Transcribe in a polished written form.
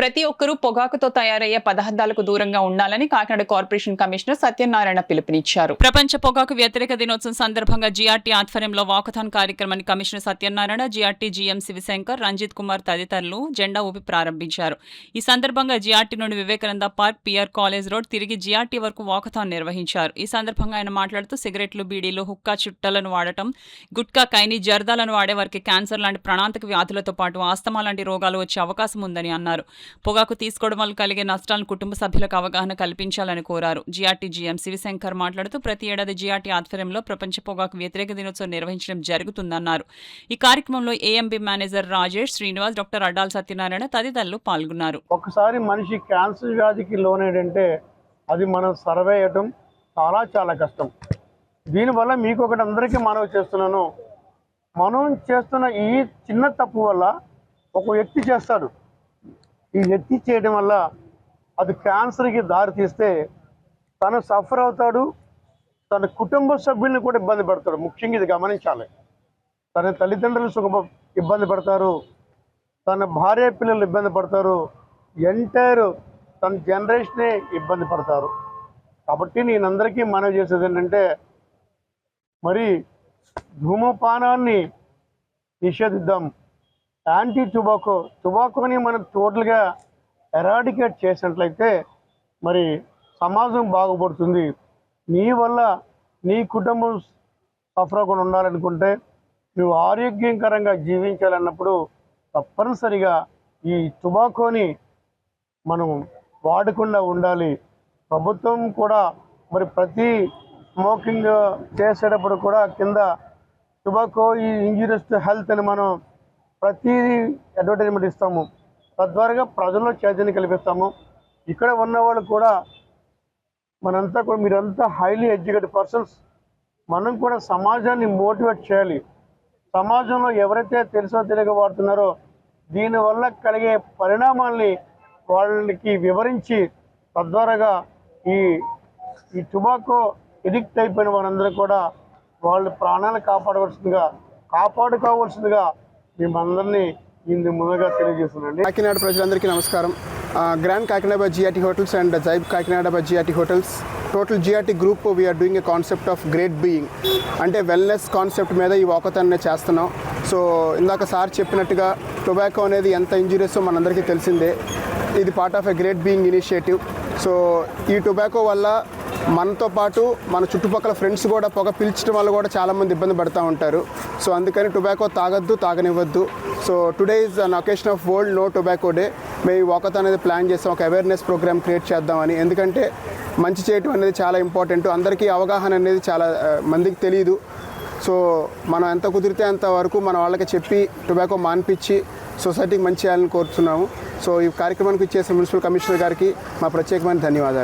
ప్రతి ఒక్కరూ పొగాకుతో తయారయ్యే పదార్థాలకు దూరంగా ఉండాలని కాకినాడ కార్పొరేషన్ కమిషనర్ సత్యనారాయణ పిలుపునిచ్చారు. ప్రపంచ పొగాకు వ్యతిరేక దినోత్సవం సందర్భంగా జీఆర్టీ ఆధ్వర్యంలో వాకథాన్ కార్యక్రమాన్ని కమిషనర్ సత్యనారాయణ, జీఆర్టీ జీఎం శివశంకర్, రంజిత్ కుమార్ తదితరులు జెండా ఊపి ప్రారంభించారు. ఈ సందర్భంగా జీఆర్టీ నుండి Vivekananda park, PR college road తిరిగి జీఆర్టీ వరకు వాకథాన్ నిర్వహించారు. ఈ సందర్భంగా ఆయన మాట్లాడుతూ సిగరెట్లు, బీడీలు, హుక్కా చుట్టలను వాడటం, గుట్కా, కైని, జర్దాలను వాడే వారికి క్యాన్సర్ లాంటి ప్రాణాంతక వ్యాధులతో పాటు ఆస్తమా లాంటి రోగాలు వచ్చే అవకాశం ఉందని అన్నారు. పొగాకు తీసుకోవడం వల్ల కలిగే నష్టాలను కుటుంబ సభ్యులకు అవగాహన కల్పించాలని కోరారు. జీఆర్టీ జీఎం శివశంకర్ మాట్లాడుతూ ప్రతి ఏడాది జీఆర్టీ ఆధ్వర్యంలో ప్రపంచ పొగాకు వ్యతిరేక దినోత్సవం నిర్వహించడం జరుగుతుందన్నారు. ఈ కార్యక్రమంలో AMB manager Rajesh, Srinivas, doctor Addala Satyanarayana తదితరులు పాల్గొన్నారు. ఒకసారి మనిషి క్యాన్సర్ వ్యాధికి లోనేటంటే అది మనం సర్వే చేయటం చాలా కష్టం. దీనివల్ల మీకు ఒకటి అందరికీ మనవి చేస్తున్నాను. మనం చేస్తున్న ఈ చిన్న తప్పు వల్ల ఒక వ్యక్తి చేస్తాడు. ఈ వ్యక్తి చేయడం వల్ల అది క్యాన్సర్కి దారి తీస్తే తను సఫర్ అవుతాడు, తన కుటుంబ సభ్యుల్ని కూడా ఇబ్బంది పడతాడు. ముఖ్యంగా ఇది గమనించాలి. తన తల్లిదండ్రులు ఇబ్బంది పడతారు, తన భార్య పిల్లలు ఇబ్బంది పడతారు, ఎంటైర్ తన జనరేషనే ఇబ్బంది పడతారు. కాబట్టి నేను అందరికీ మనవి చేసేది ఏంటంటే, మరి ధూమపానాన్ని నిషేధిద్దాం. యాంటీ టుబాకోని మనం టోటల్గా ఎరాడికేట్ చేసినట్లయితే మరి సమాజం బాగుపడుతుంది. నీ వల్ల నీ కుటుంబం సఫర్ అవ్వకుండా ఉండాలనుకుంటే, నువ్వు ఆరోగ్యకరంగా జీవించాలన్నప్పుడు తప్పనిసరిగా ఈ టుబాకోని మనం వాడకుండా ఉండాలి. ప్రభుత్వం కూడా మరి ప్రతి స్మోకింగ్ చేసేటప్పుడు కూడా కింద టుబాకో ఈ ఇంజూరియస్ టు హెల్త్ అని మనం ప్రతి అడ్వర్టైజ్మెంట్ ఇస్తాము. తద్వారా ప్రజల్లో చైతన్యం కల్పిస్తాము. ఇక్కడ ఉన్నవాళ్ళు కూడా మనంతా కూడా మీరంతా హైలీ ఎడ్యుకేటెడ్ పర్సన్స్. మనం కూడా సమాజాన్ని మోటివేట్ చేయాలి. సమాజంలో ఎవరైతే తెలుసో తెలియక వాడుతున్నారో దీనివల్ల కలిగే పరిణామాల్ని వాళ్ళకి వివరించి తద్వారాగా ఈ టుబాకో ఎడిక్ట్ అయిపోయిన వారందరూ కూడా వాళ్ళ ప్రాణాలు కాపాడుకోవాల్సిందిగా మేమందరినీ ఇందు ముందుగా తెలియజేస్తున్నాండి. కాకినాడ ప్రజలందరికీ నమస్కారం. Grand Kakinada by GRT hotels and జైబ్ Kakinada by GRT hotels total GRT group we're doing a concept of great being, అంటే వెల్నెస్ కాన్సెప్ట్ మీద ఈ వాకథాన్ని చేస్తున్నాం. సో ఇందాక సార్ చెప్పినట్టుగా టొబాకో అనేది ఎంత ఇంజూరియస్ మనందరికీ తెలిసిందే. ఇది part of a great being initiative. So ఈ టొబాకో వల్ల మనతో పాటు మన చుట్టుపక్కల ఫ్రెండ్స్ కూడా పొగ పీల్చడం వల్ల కూడా చాలామంది ఇబ్బంది పడుతూ ఉంటారు. సో అందుకని టొబాకో తాగనివ్వద్దు. So today is an occasion of world no tobacco day. మేము ఈ వాకథాన్ అనేది ప్లాన్ చేస్తాం, ఒక అవేర్నెస్ ప్రోగ్రామ్ క్రియేట్ చేద్దామని. ఎందుకంటే మంచి చేయటం అనేది చాలా ఇంపార్టెంట్. అందరికీ అవగాహన అనేది చాలా మందికి తెలియదు. సో మనం ఎంత కుదిరితే అంతవరకు మన వాళ్ళకి చెప్పి టొబాకో మాన్పించి సొసైటీకి మంచి చేయాలని కోరుతున్నాము. సో ఈ కార్యక్రమానికి ఇచ్చేసిన మున్సిపల్ కమిషనర్ గారికి మా ప్రత్యేకమైన ధన్యవాదాలు.